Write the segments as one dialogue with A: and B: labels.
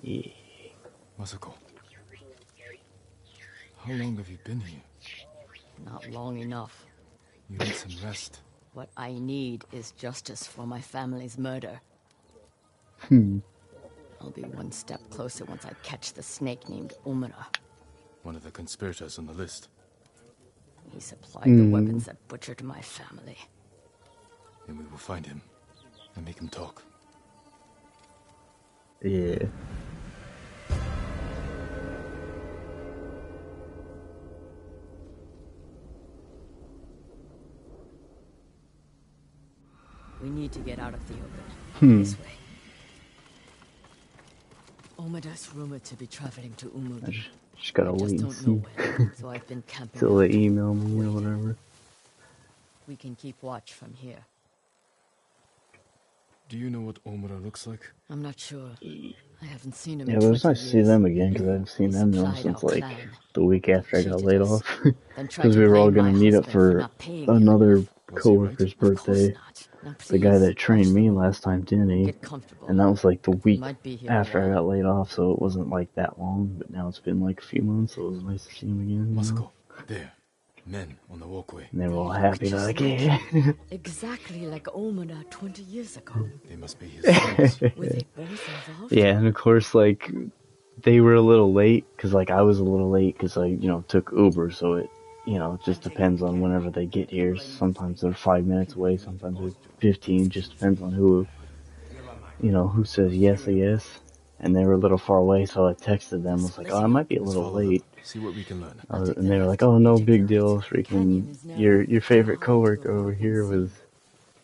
A: Yeah.
B: Masako, how long have you been here?
C: Not long enough.
B: You need some rest.
C: What I need is justice for my family's murder. I'll be one step closer once I catch the snake named Omura.
B: One of the conspirators on the list.
C: He supplied the weapons that butchered my family.
B: Then we will find him and make him talk.
A: Yeah.
C: We need to get out of the open. This way. Omura's rumored to be traveling to Umud.
A: Just gotta wait and see.
C: So I've been camping
A: Till they email me or whatever.
C: We can keep watch from here.
B: Do you know what Omura looks like?
C: I'm not sure. I haven't seen him
A: Yeah,
C: in
A: but it's
C: 20
A: nice to see
C: years.
A: them again, because I haven't seen them since like the week after I got laid off. Because we were all gonna meet up for another coworker's birthday. The guy that trained me last time didn't he? And that was like the week after I got laid off, so it wasn't like that long. But now it's been like a few months, so it was nice to see him again.
B: Masako, there. Men on the walkway.
A: And they were all happy, like, yeah.
C: Exactly like Omura 20 years ago.
B: They must be his friends.
C: Were they both involved?
A: Yeah, and of course, like, they were a little late, because, like, I was a little late, because I, you know, took Uber, so it, you know, it just depends on whenever they get here. Sometimes they're 5 minutes away, sometimes they're 15, just depends on who, you know, who says yes or yes. And they were a little far away, so I texted them, I was like, oh, I might be a little late.
B: See what we can learn.
A: And they were like, oh, no big deal, freaking, your favorite coworker over here was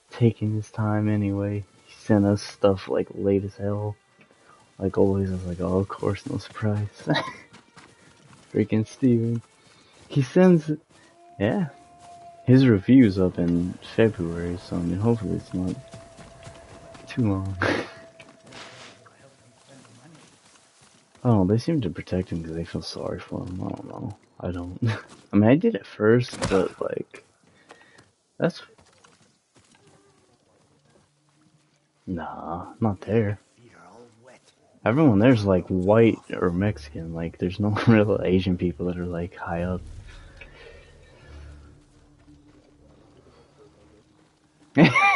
A: taking his time anyway. He sent us stuff, like, late as hell. Like always, I was like, oh, of course, no surprise. Freaking Steven. He sends, yeah, his review's up in February, so I mean, hopefully it's not too long. Oh, they seem to protect him because they feel sorry for him. I don't know. I don't. I mean, I did it first, but, like, that's... Nah, not there. Everyone there's, like, white or Mexican. Like, there's no real Asian people that are, like, high up.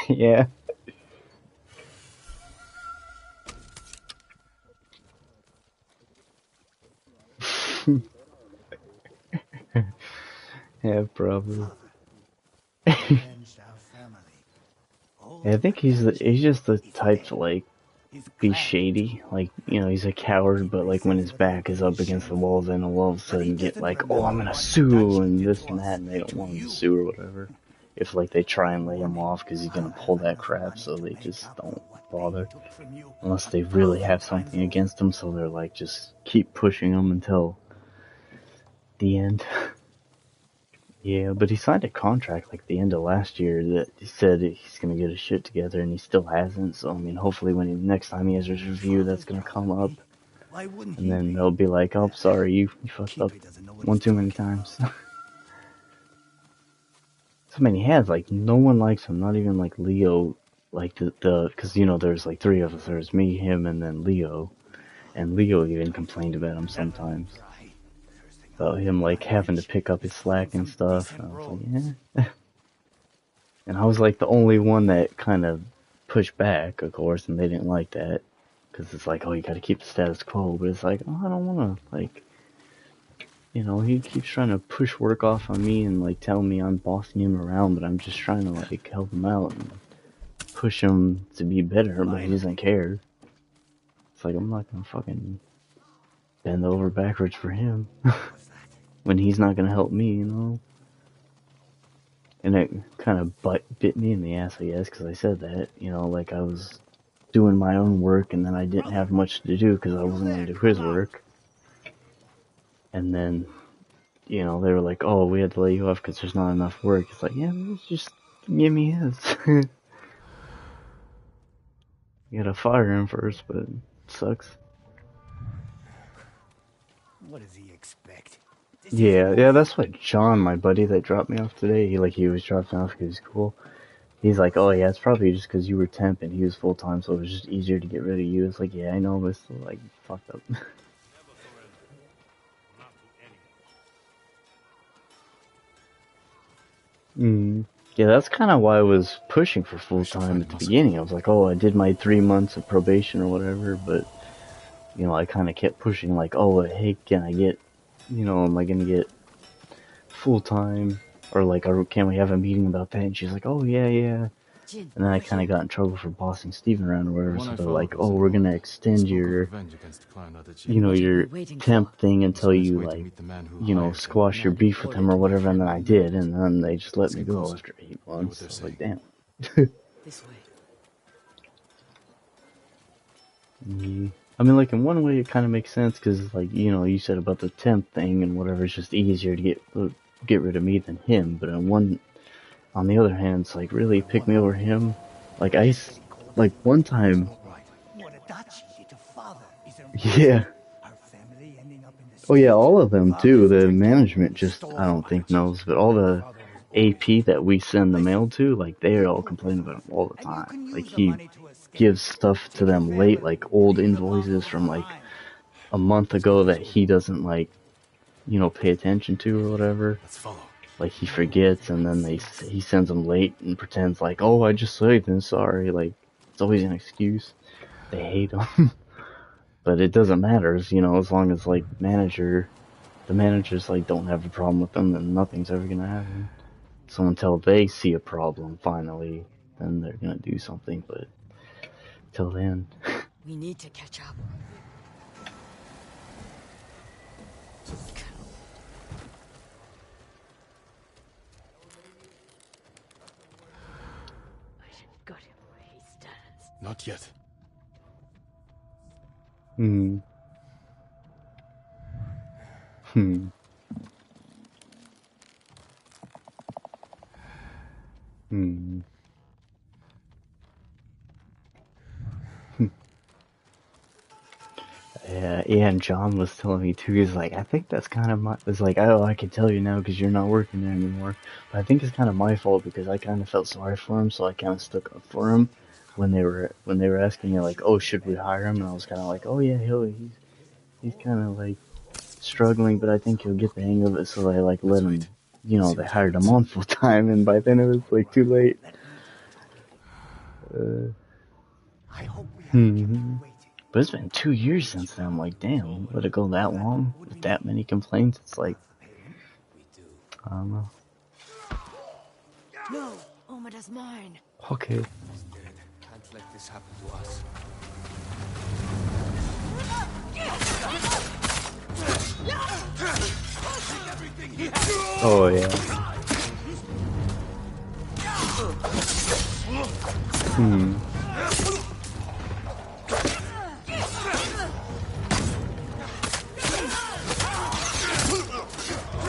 A: Yeah. Yeah, probably. Yeah, I think he's just the type to, like, be shady. Like, you know, he's a coward, but, like, when his back is up against the wall, then he'll all of a sudden get like, oh, I'm gonna sue, and this and that, and they don't want him to sue or whatever. If, like, they try and lay him off, because he's gonna pull that crap, so they just don't bother. Unless they really have something against him, so they're like, just keep pushing him until the end. Yeah, but he signed a contract like the end of last year that he said he's gonna get his shit together, and he still hasn't. So I mean, hopefully when next time he has his review, that's gonna come up, and then they'll be like, "Oh, sorry, you fucked up one too many times." So I mean, he has like no one likes him, not even like Leo, like the because you know there's like three of us. There's me, him, and then Leo, and Leo even complained about him sometimes. About him, like, having to pick up his slack and stuff. And I was like, yeah. And I was, like, the only one that kind of pushed back, of course, and they didn't like that. Because it's like, oh, you gotta keep the status quo. But it's like, oh, I don't wanna, like, you know, he keeps trying to push work off on me and, like, tell me I'm bossing him around, but I'm just trying to, like, help him out and push him to be better, but he doesn't care. It's like, I'm not gonna fucking bend over backwards for him. When he's not gonna help me, you know? And it kind of bit me in the ass, I guess, because I said that, you know, like I was doing my own work and then I didn't have much to do because I wasn't gonna do his work. And then, you know, they were like, oh, we had to lay you off because there's not enough work. It's like, yeah, just give me his. You gotta fire him first, but it sucks.
D: What does he expect?
A: Yeah, that's what John, my buddy that dropped me off today, he was dropping off because he's cool. He's like, oh yeah, it's probably just because you were temp and he was full time, so it was just easier to get rid of you. It's like, yeah, I know, but it's still like fucked up. Mm. Yeah, that's kind of why I was pushing for full time at the beginning. I was like, oh, I did my 3 months of probation or whatever, but you know, I kind of kept pushing like, oh, hey, can I get, you know, am I gonna get full time, or like, can we have a meeting about that? And she's like, oh yeah, yeah.
C: Jin,
A: And then I
C: over
A: kind of
C: here.
A: got in trouble for bossing Steven around or
B: The
A: whatever.
B: one
A: So
B: I
A: they're
B: followed
A: like,
B: was
A: oh, we're gonna
B: involved.
A: extend
B: Spoke of
A: your,
B: revenge against the client out at
A: you know,
C: What are
A: your
C: we waiting
A: temp
C: for?
A: thing
B: He's
A: until
B: on his
A: you
B: way to
A: like,
B: meet the man who
A: you know,
B: hired him.
A: squash your
C: Man who
A: beef with him
C: ordered
A: or
C: my
A: whatever. And then I
C: family
A: did,
C: murdered.
A: and then they just let
B: Let's
A: me
B: get
A: go
B: closer.
A: after 8
B: Hear what
A: months.
B: they're
A: I was like,
B: saying.
A: damn.
C: This way.
A: I mean, like in one way, it kind of makes sense because, like, you know, you said about the temp thing and whatever. It's just easier to get rid of me than him. But on the other hand, it's like really pick me over him. Like like one time,
D: What a touchy little father is
A: yeah.
D: our family ending up in the
A: Oh yeah,
D: street.
A: all of them too.
D: Father's
A: The
D: tricked out
A: management
D: when he
A: just,
D: stole
A: I
D: from
A: don't
D: our
A: think
D: chief.
A: knows, but all
D: My
A: the
D: father was always
A: AP that we send the
D: listen,
A: mail to, like they
D: you
A: all
D: work
A: complain
D: for
A: about him
D: us,
A: all the
D: and you
A: time.
D: can
A: Like
D: use the
A: he
D: money to escape.
A: gives stuff to
D: Take your
A: them late,
D: family,
A: like old
D: leave the
A: invoices
D: bungalow
A: from like
D: behind.
A: a month ago that he doesn't like, you know, pay attention to or whatever.
B: Let's follow.
A: Like he forgets, and then he sends them late and pretends like, oh, I just saved him, sorry. Like it's always an excuse. They hate him, but it doesn't matter, you know, as long as like the managers like don't have a problem with them, then nothing's ever gonna happen. So until they see a problem finally, then they're gonna do something. But till then,
C: We need to catch up. I should gut him where he stands.
B: Not yet.
A: hmm, hmm, hmm. Yeah, and John was telling me too. He's like, I think that's kind of my. It's like, oh, I can tell you now because you're not working there anymore. But I think it's kind of my fault because I kind of felt sorry for him, so I kind of stuck up for him when they were asking me like, oh, should we hire him? And I was kind of like, oh yeah, he's kind of like struggling, but I think he'll get the hang of it. So they like let
B: Let's wait.
A: him, you know,
B: See
A: they
B: what
A: hired him
B: happens.
A: on full time, and by then it was like too late.
D: I hope we haven't kept
A: Hmm.
D: you waiting.
A: But it's been 2 years since then. I'm like, damn, let it go that long with that many complaints. It's like, I don't know.
C: No, Omada's mine.
A: Okay.
B: Can't let this happen to us.
A: Oh yeah. Hmm.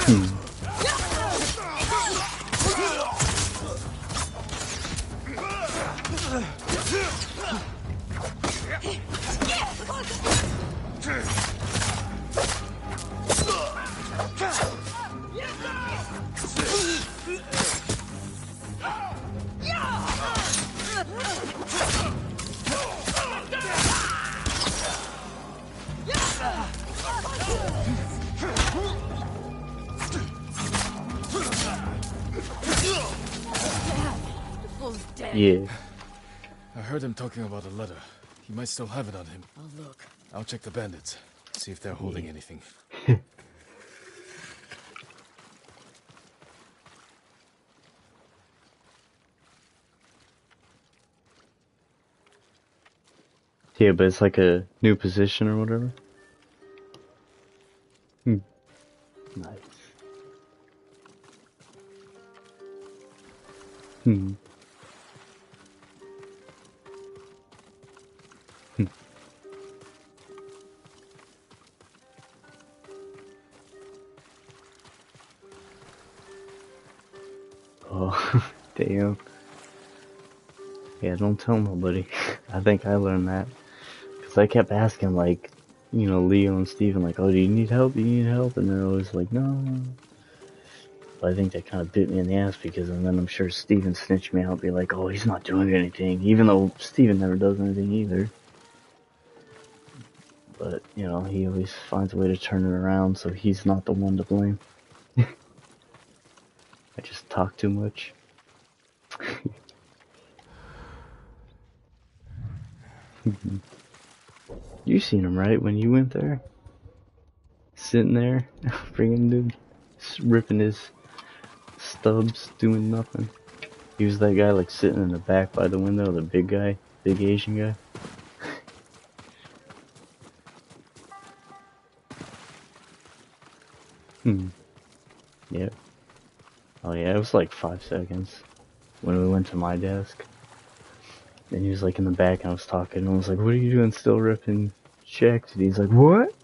A: Hmm.
C: Bull's dead.
A: Yeah.
B: I heard him talking about a letter. He might still have it on him.
C: I'll look.
B: I'll check the bandits. See if they're holding anything.
A: Yeah, but it's like a new position or whatever. Hmm. Nice. Hmm. Hmm. Oh, damn. Yeah, don't tell nobody. I think I learned that. Because I kept asking, like, you know, Leo and Steven, like, oh, do you need help? Do you need help? And they're always like, no. But I think that kind of bit me in the ass because, and then I'm sure Steven snitched me out, be like, oh, he's not doing anything, even though Steven never does anything either. But, you know, he always finds a way to turn it around, so he's not the one to blame. I just talk too much. You seen him, right, when you went there? Sitting there, freaking dude, ripping his stubs, doing nothing. He was that guy, like, sitting in the back by the window, the big guy, big Asian guy. Yep. Oh yeah, it was like 5 seconds when we went to my desk. And he was like in the back and I was talking and I was like, what are you doing still ripping checks? And he's like, what?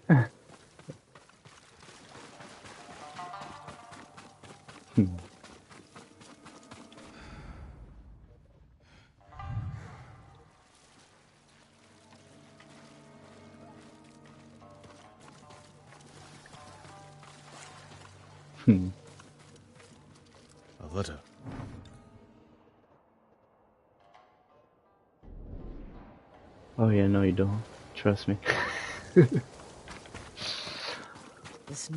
B: A letter.
A: Oh yeah, no you don't. Trust me. I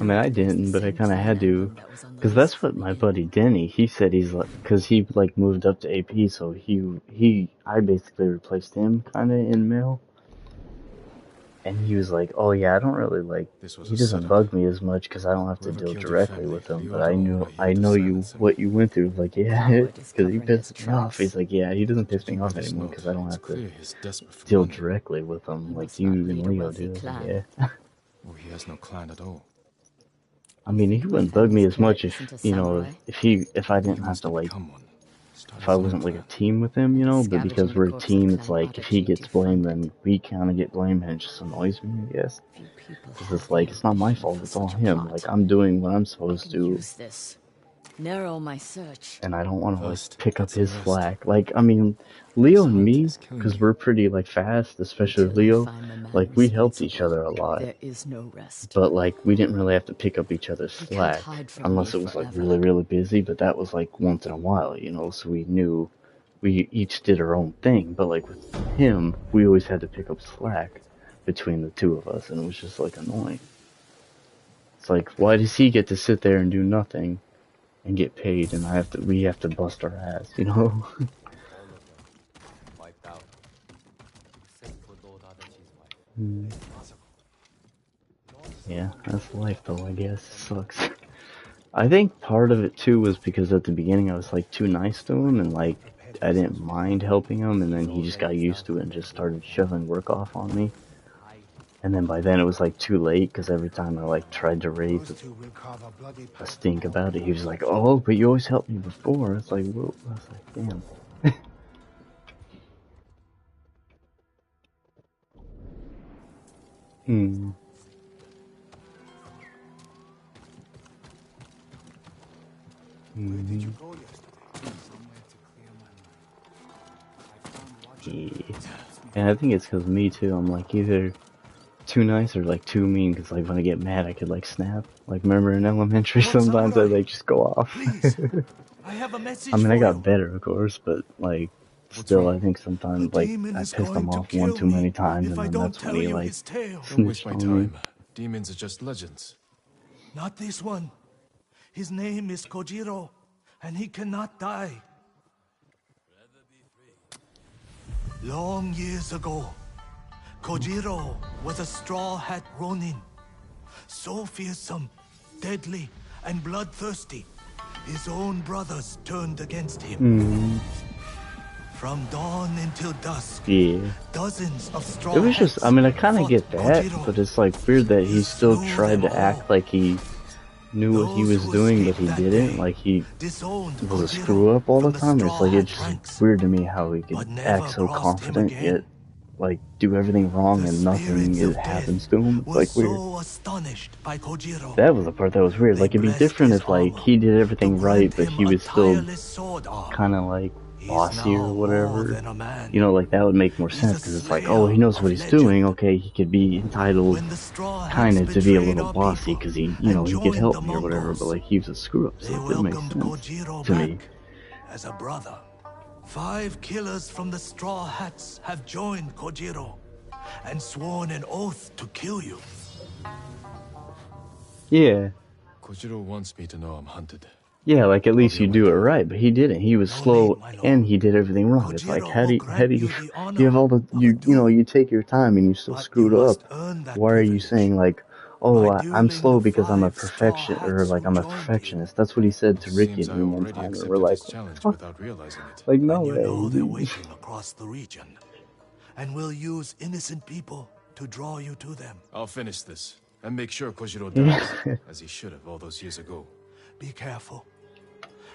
A: mean, I didn't, but I kind of had to. Because that's what my buddy Denny, he said he's like, because he like moved up to AP, so I basically replaced him kind of in mail. And he was like, oh yeah, I don't really like, he doesn't bug me as much because I don't have to deal directly with him, but I know what you went through. Like, yeah, because he pissed me off. He's like, yeah, he doesn't piss me off anymore because I don't have to deal directly with him like you and Leo do. Like, yeah.
B: Or he has no clan at all.
A: I mean, he wouldn't bug me as much if, you know, if I didn't have to, like, if I wasn't, like, a team with him, you know, but because we're a team, it's like, if he gets blamed, then we kind of get blamed, and it just annoys me, I guess. Because it's like, it's not my fault, it's all him. Like, I'm doing what I'm supposed to.
C: Narrow my search.
A: And I don't want to, like, pick up his slack. Like, I mean, Leo and me, because we're pretty, like, fast, especially Leo, like, we helped each other a lot.
C: There is no rest.
A: But, like, we didn't really have to pick up each other's slack. Unless it was, like, really, really busy, but that was, like, once in a while, you know, so we knew we each did our own thing. But, like, with him, we always had to pick up slack between the two of us, and it was just, like, annoying. It's like, why does he get to sit there and do nothing and get paid, and we have to bust our ass, you know? Yeah, that's life though, I guess. It sucks. I think part of it too was because at the beginning I was like too nice to him, and like I didn't mind helping him, and then he just got used to it and just started shoving work off on me. And then by then it was like too late, because every time I like tried to raise a stink about it, he was like, oh, but you always helped me before. It's like, whoa. I was like, damn. Yeah. And I think it's because me too, I'm like either too nice or like too mean, because like when I get mad I could like snap. Like remember in elementary sometimes I like just go off.
D: I have a message
A: I mean I got
D: for you.
A: better of course, but like still I think sometimes like I pissed him off one too many times, and then that's when he like
B: Don't waste my time. Demons are just legends.
D: Not this one. His name is Kojiro, and he cannot die. Long years ago, Kojiro was a Straw Hat Ronin. So fearsome, deadly, and bloodthirsty, his own brothers turned against him. From dawn until dusk, dozens of straw
A: It was just, I mean, I kind of get that,
D: Kojiro.
A: but it's like weird that he still tried to act like he knew what he was doing, but he didn't. Like he was a screw up all the time. It's like, it's just weird to me how he could act so confident, yet like do everything wrong and nothing happens to him. It's like weird. That was the part that was weird. Like it'd be different if like he did everything right, but he was still kind of like
D: He's
A: bossy or
D: now more
A: whatever.
D: than a man.
A: You know, like that would make more
D: He's a
A: sense because it's like, oh, he
D: slayer
A: knows what
D: of
A: he's
D: legend.
A: doing. Okay, he could be entitled
D: When the Straw Hats
A: kind of to be a
D: betrayed
A: little
D: our
A: bossy
D: people
A: because he, you know,
D: and
A: he could
D: joined
A: help
D: the
A: me or whatever. But
D: Mongols,
A: like he was a screw up, so
D: they
A: it didn't make
D: welcomed
A: sense
D: Kojiro
A: to me.
D: back as a brother. 5 killers from the Straw Hats have joined Kojiro and sworn an oath to kill you.
A: Yeah.
B: Kojiro wants me to know I'm hunted.
A: Yeah, like at least
B: be
A: you
B: on my
A: do it
B: toes.
A: right, but he didn't. He was
D: No
A: slow
D: need, my lord.
A: and he did everything wrong. It's like,
D: Kojiro
A: how do
D: will
A: you,
D: grant you the
A: you
D: honor
A: have all the,
D: of a
A: you know,
D: duel,
A: you take your time and you still
D: but you
A: screwed
D: must
A: up.
D: earn that
A: Why are you
D: privilege
A: saying like, oh,
D: by
A: I'm
D: dueling
A: slow
D: the
A: because I'm a
D: 5 Straw Hats who
A: I'm a
D: joined you.
A: perfectionist. That's what he said to Ricky
B: Seems
A: and
B: I
A: me one
B: already
A: time, and we're
B: accepted
A: like,
B: his
A: what the
B: challenge
A: fuck?
B: without realizing it.
A: Like, no
D: And you know they're
A: way.
D: waiting across the region, and will use innocent people to draw you to them.
B: I'll finish this and make sure Kojiro
A: Yeah.
B: dies, as he should have all those years ago.
D: Be careful.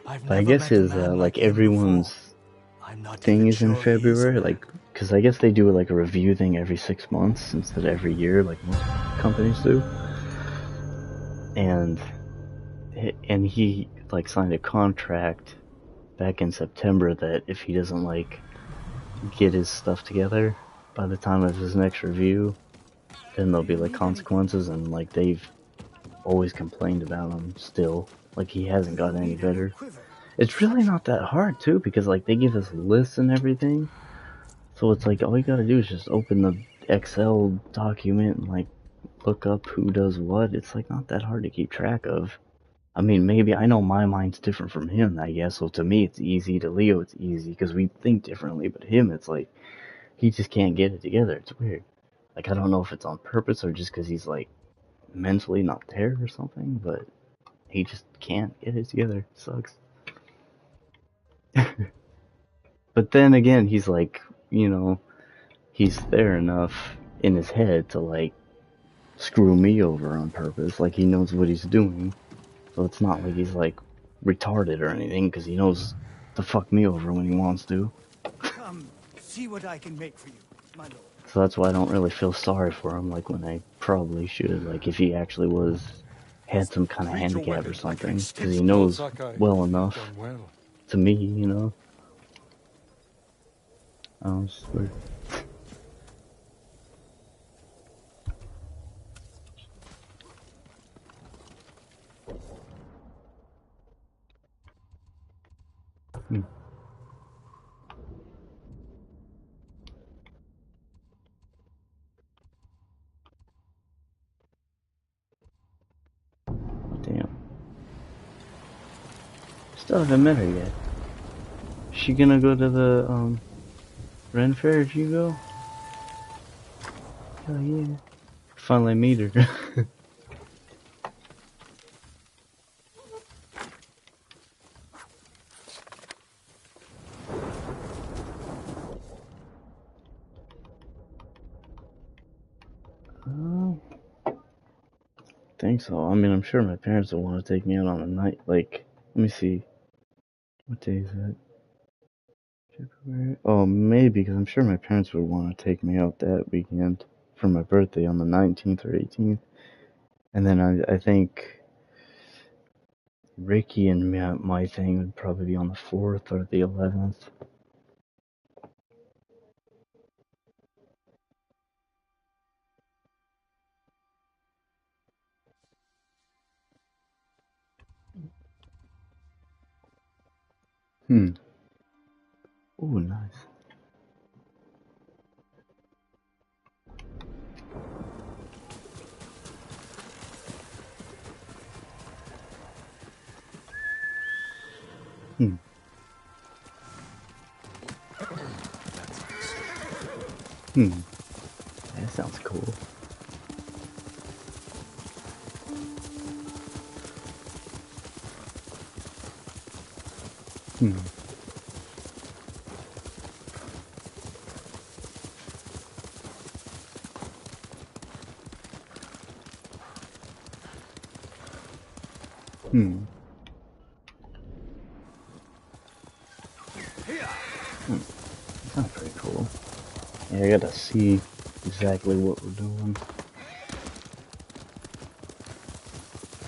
D: I've
A: But I
D: never
A: guess
D: met a
A: his,
D: man
A: like
D: like him before.
A: everyone's
D: I'm not
A: thing
D: even
A: is in
D: sure he is a
A: February,
D: man.
A: like, because I guess they do like a review thing every 6 months instead of every year, like most companies do. And he like signed a contract back in September that if he doesn't like get his stuff together by the time of his next review, then there'll be like consequences, and like they've always complained about him still. Like he hasn't gotten any better. It's really not that hard too, because like they give us lists and everything. So it's like all you gotta do is just open the Excel document and like look up who does what. It's like not that hard to keep track of. I mean, maybe I know my mind's different from him, I guess. So to me, it's easy. To Leo, it's easy because we think differently. But him, it's like he just can't get it together. It's weird. Like I don't know if it's on purpose or just because he's like mentally not there or something. But he just can't get it together. It sucks. But then again, he's like, you know, he's there enough in his head to like screw me over on purpose. Like he knows what he's doing. So it's not like he's like retarded or anything, because he knows to fuck me over when he wants to.
E: Come, see what I can make for you, my lord.
A: So that's why I don't really feel sorry for him, like when I probably should, like if he actually had some kind of handicap or something, because he knows well enough to me, you know. Oh, it's weird. Damn. Still haven't met her yet. Is she gonna go to the Ren Fair? Did you go? Hell yeah. Finally meet her. Think so. I mean, I'm sure my parents will want to take me out on a night. Like, let me see. What day is that? February? Oh, maybe, because I'm sure my parents would want to take me out that weekend for my birthday on the 19th or 18th. And then I think Ricky and my thing would probably be on the 4th or the 11th. Ooh, nice. That sounds cool. Sounds pretty cool. Yeah, I gotta see exactly what we're doing.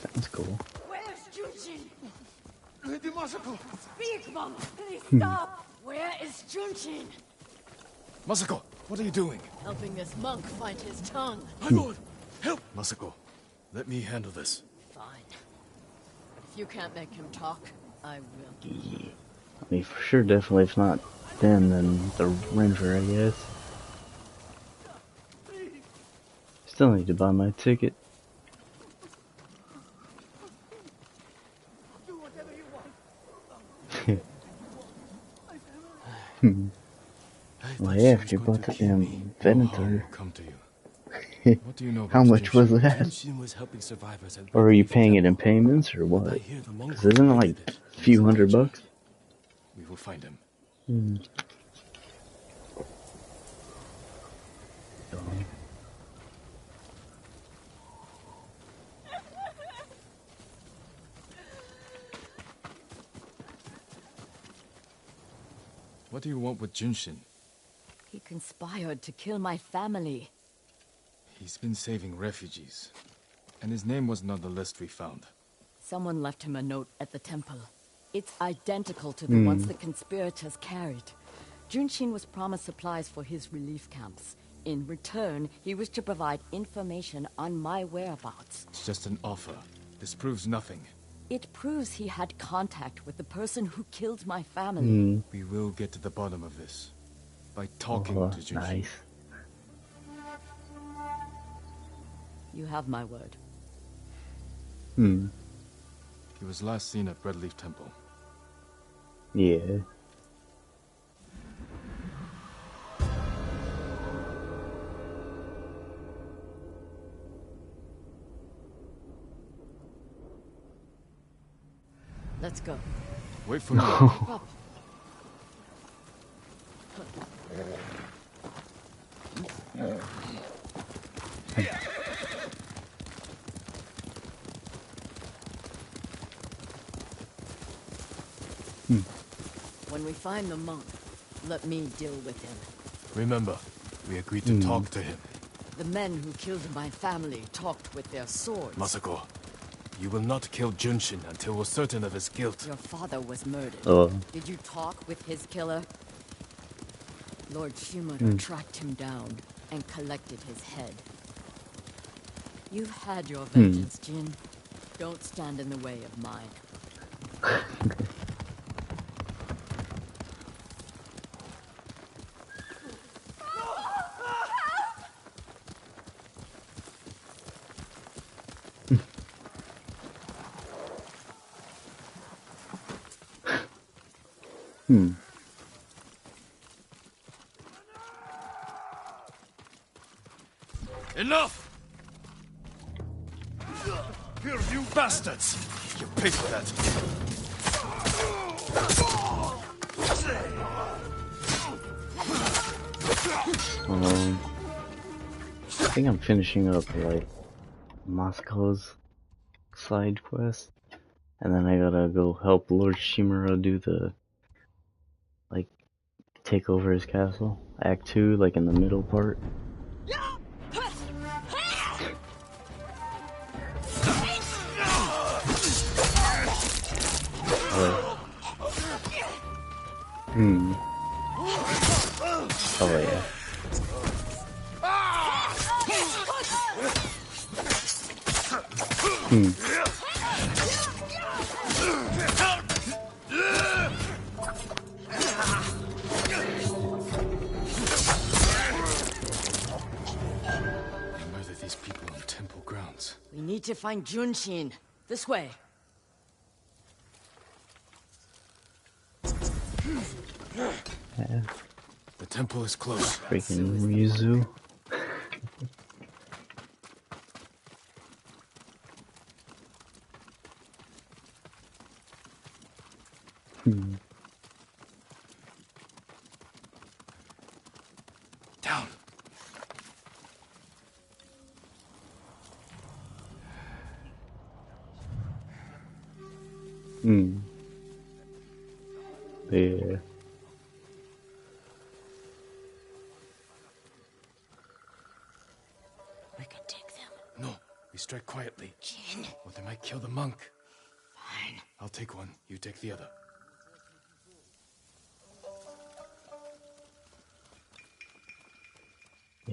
A: Sounds cool.
C: Where's Junshin?
E: Lady Masako!
C: Speak, Mama! Please stop! Where is Junshin?
B: Masako, what are you doing?
C: Helping this monk find his tongue.
B: My lord, help! Masako, let me handle this.
C: Fine. If you can't make him talk, I will.
A: Yeah. I mean, for sure, definitely. If not them, then the ranger, I guess. Still need to buy my ticket.
E: Do whatever you want.
A: Well, yeah, if you bought the damn Venator.
B: Come to you. What do you know
A: How
B: about
A: much was
B: Junshin?
A: that?
F: Junshin was helping survivors at
A: Or are you
F: Redleaf
A: paying it in
F: Temple.
A: payments, or
F: I
A: what?
F: hear the monk
A: Because isn't it like
F: created it.
A: a few $100?
B: We will find him. What do you want with Junshin?
C: He conspired to kill my family.
B: He's been saving refugees. And his name wasn't on the list we found.
C: Someone left him a note at the temple. It's identical to the ones the conspirators carried. Junshin was promised supplies for his relief camps. In return, he was to provide information on my whereabouts.
B: It's just an offer. This proves nothing.
C: It proves he had contact with the person who killed my family.
B: We will get to the bottom of this. By talking
A: Oh,
B: to Junshin.
A: nice.
C: You have my word.
B: He was last seen at Redleaf Temple.
A: Yeah.
C: Let's go.
B: Wait for me.
C: Up. When we find the monk, let me deal with him.
B: Remember, we agreed to talk to him.
C: The men who killed my family talked with their swords.
F: Masako, you will not kill Junshin until we're certain of his guilt.
C: Your father was murdered.
A: Oh.
C: Did you talk with his killer? Lord Shimura tracked him down and collected his head. You've had your vengeance, Jin. Don't stand in the way of mine.
F: Enough! Here, you bastards! You pay for that.
A: I think I'm finishing up like Moscow's side quest, and then I gotta go help Lord Shimura do the like take over his castle. Act 2, like in the middle part. Oh yeah.
B: They murdered these people on temple grounds.
C: We need to find Junshin. This way.
A: Yeah.
B: The temple is close.
A: Freaking Ryuzu.
B: Down.
A: Yeah.
C: We can take them.
B: No, we strike quietly.
C: Jin.
B: Or they might kill the monk.
C: Fine.
B: I'll take one, you take the other.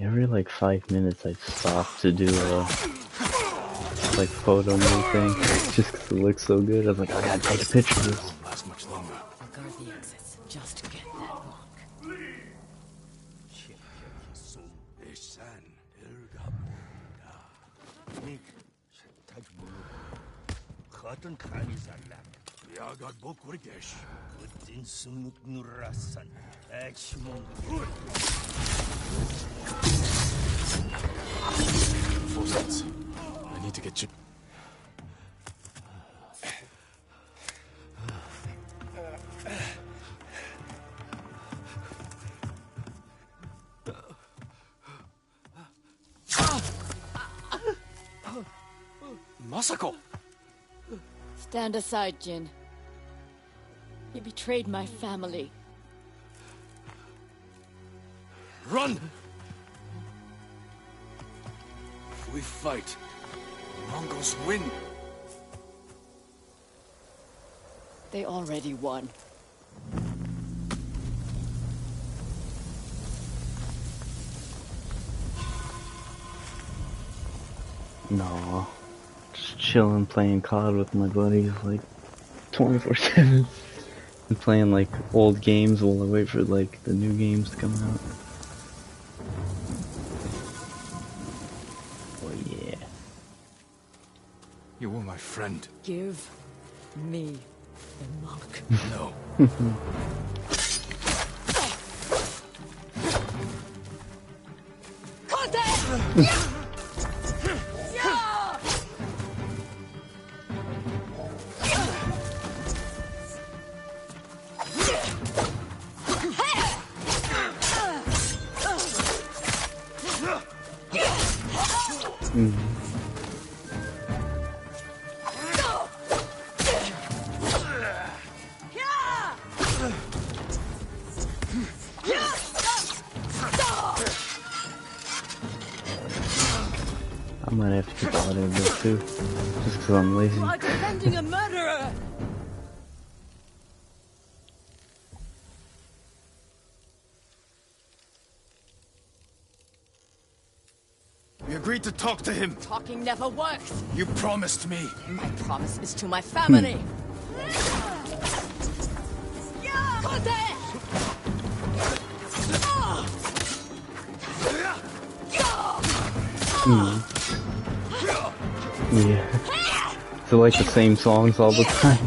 A: every like 5 minutes I'd stop to do a like photo mode thing just because it looks so good. I was like, I gotta take a picture of this.
B: Won't last much longer.
C: I'll guard the exits just to get that lock.
B: Forces. I need to get you. Masako!
C: Stand aside, Jin. You betrayed my family.
B: Run! If we fight, Mongols win.
C: They already won.
A: No, just chilling, playing COD with my buddies like 24/7. And playing like old games while I wait for like the new games to come out. Oh yeah.
B: You were my friend.
C: Give me the monk.
B: No.
A: I might have to get out of this too, just because I'm lazy.
C: You are defending a murderer!
B: We agreed to talk to him.
C: Talking never works.
B: You promised me.
C: My promise is to my family.
A: Yeah. So like the same songs all the time.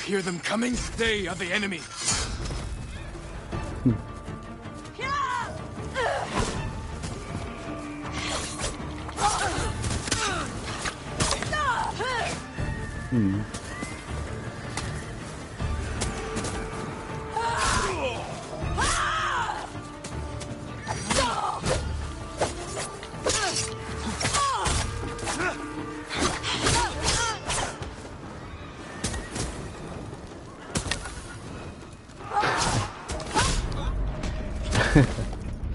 B: Hear them coming? They are the enemy.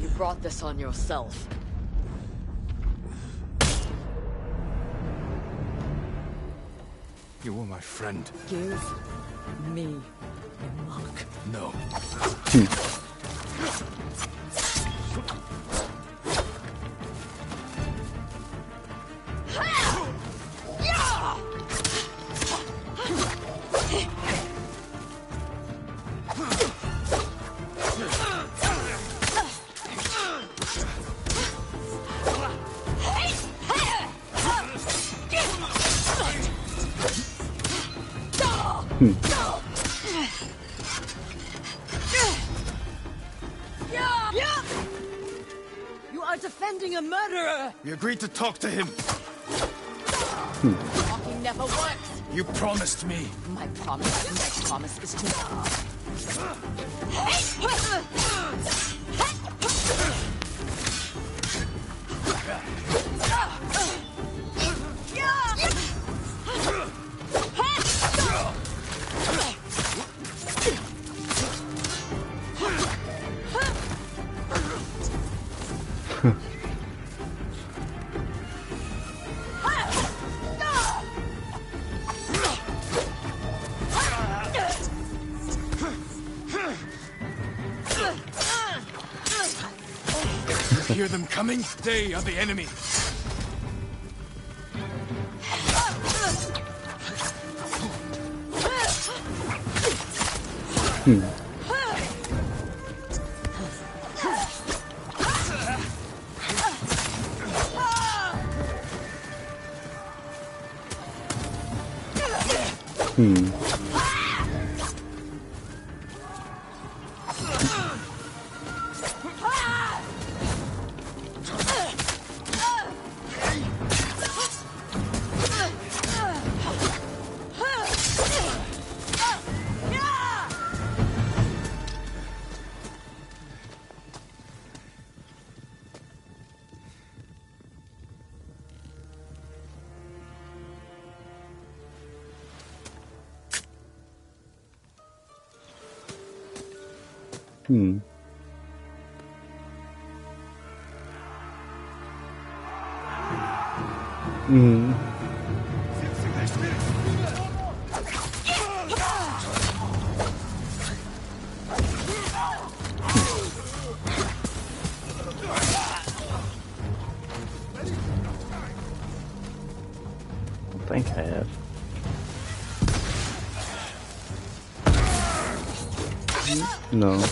C: You brought this on yourself.
B: You were my friend.
C: Give me the monk.
B: No.
C: You are defending a murderer!
B: We agreed to talk to him.
C: Talking never works.
F: You promised me.
C: My promise is to...
F: Hear them coming? They are the enemy.
A: I think I have. No.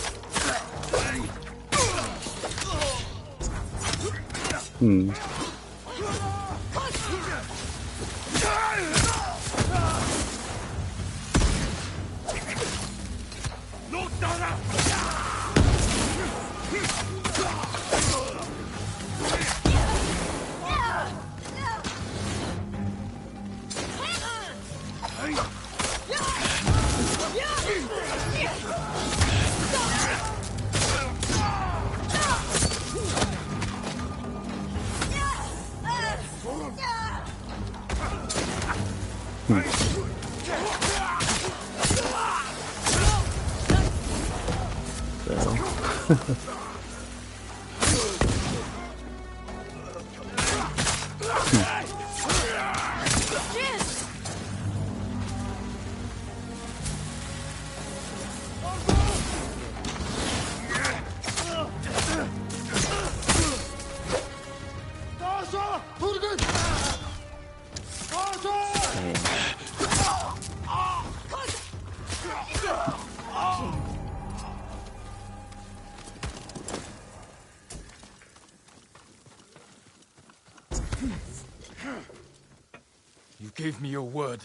F: You gave me your word.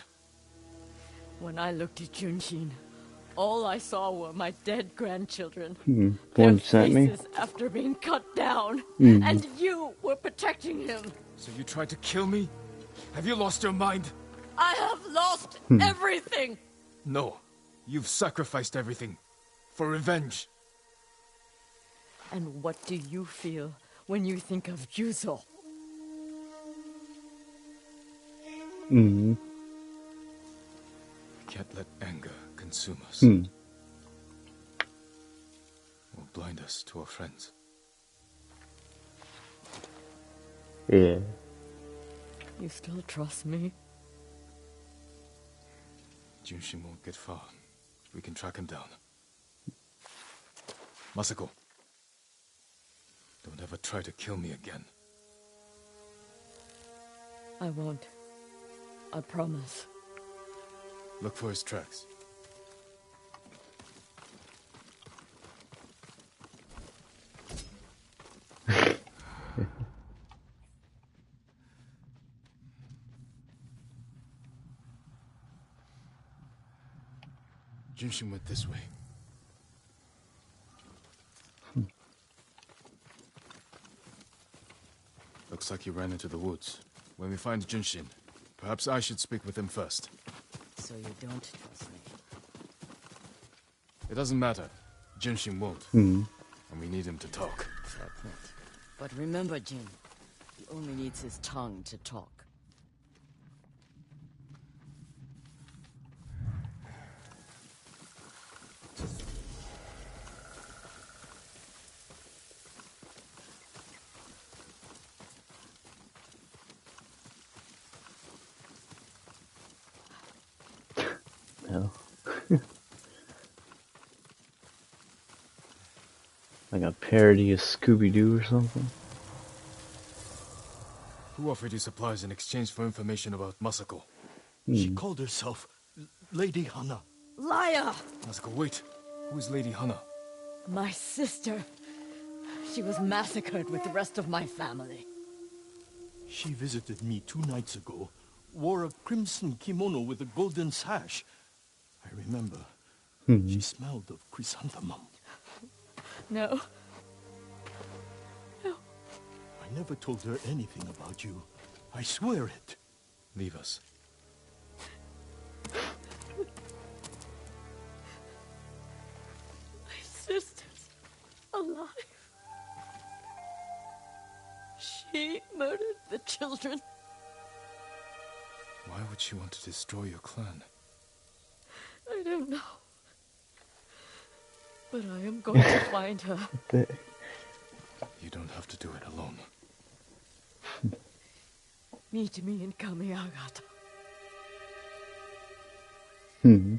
C: When I looked at Junshin, all I saw were my dead grandchildren.
A: The
C: Their
A: one you sent me?
C: faces after being cut down. And you were protecting him.
F: So you tried to kill me? Have you lost your mind?
C: I have lost everything.
F: No. You've sacrificed everything. For revenge.
C: And what do you feel when you think of Yuzo?
F: We can't let anger consume us. Or blind us to our friends.
A: Yeah.
C: You still trust me?
F: Junshin won't get far. We can track him down. Masako. Don't ever try to kill me again.
C: I won't. I promise.
F: Look for his tracks. Junshin went this way. Looks like he ran into the woods. When we find Junshin,
B: Perhaps I should speak with him first.
C: So you don't trust me?
B: It doesn't matter. Junshin won't.
A: Hmm.
B: And we need him to talk.
C: Fair point. But remember, Jin, he only needs his tongue to talk.
A: No. Like a parody of Scooby-Doo or something?
B: Who offered you supplies in exchange for information about Masako?
D: She called herself Lady Hana.
C: Liar!
B: Masako, wait. Who is Lady Hana?
C: My sister. She was massacred with the rest of my family.
D: She visited me 2 nights ago, wore a crimson kimono with a golden sash. I remember. She smelled of chrysanthemum.
C: No.
D: I never told her anything about you. I swear it.
B: Leave us.
C: My sister's alive. She murdered the children.
B: Why would she want to destroy your clan?
C: I don't know. But I am going to find her.
B: You don't have to do it alone.
C: Meet me in Kamiagata.
A: Hmm.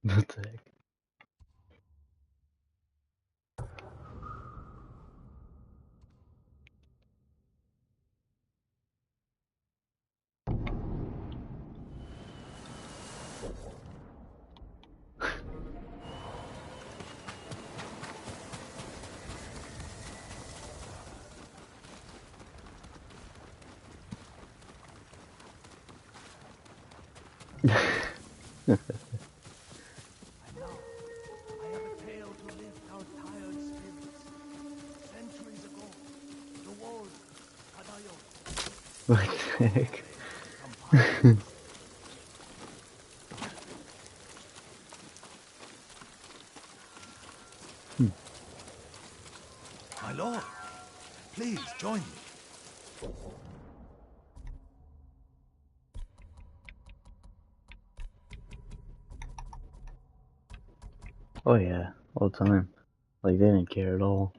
A: What the heck?
D: I have a tale to lift our tired spirits. Centuries ago, the walls Kadayo.
A: What the heck?
D: My lord, please join me.
A: Oh yeah, all the time. Like they didn't care at all.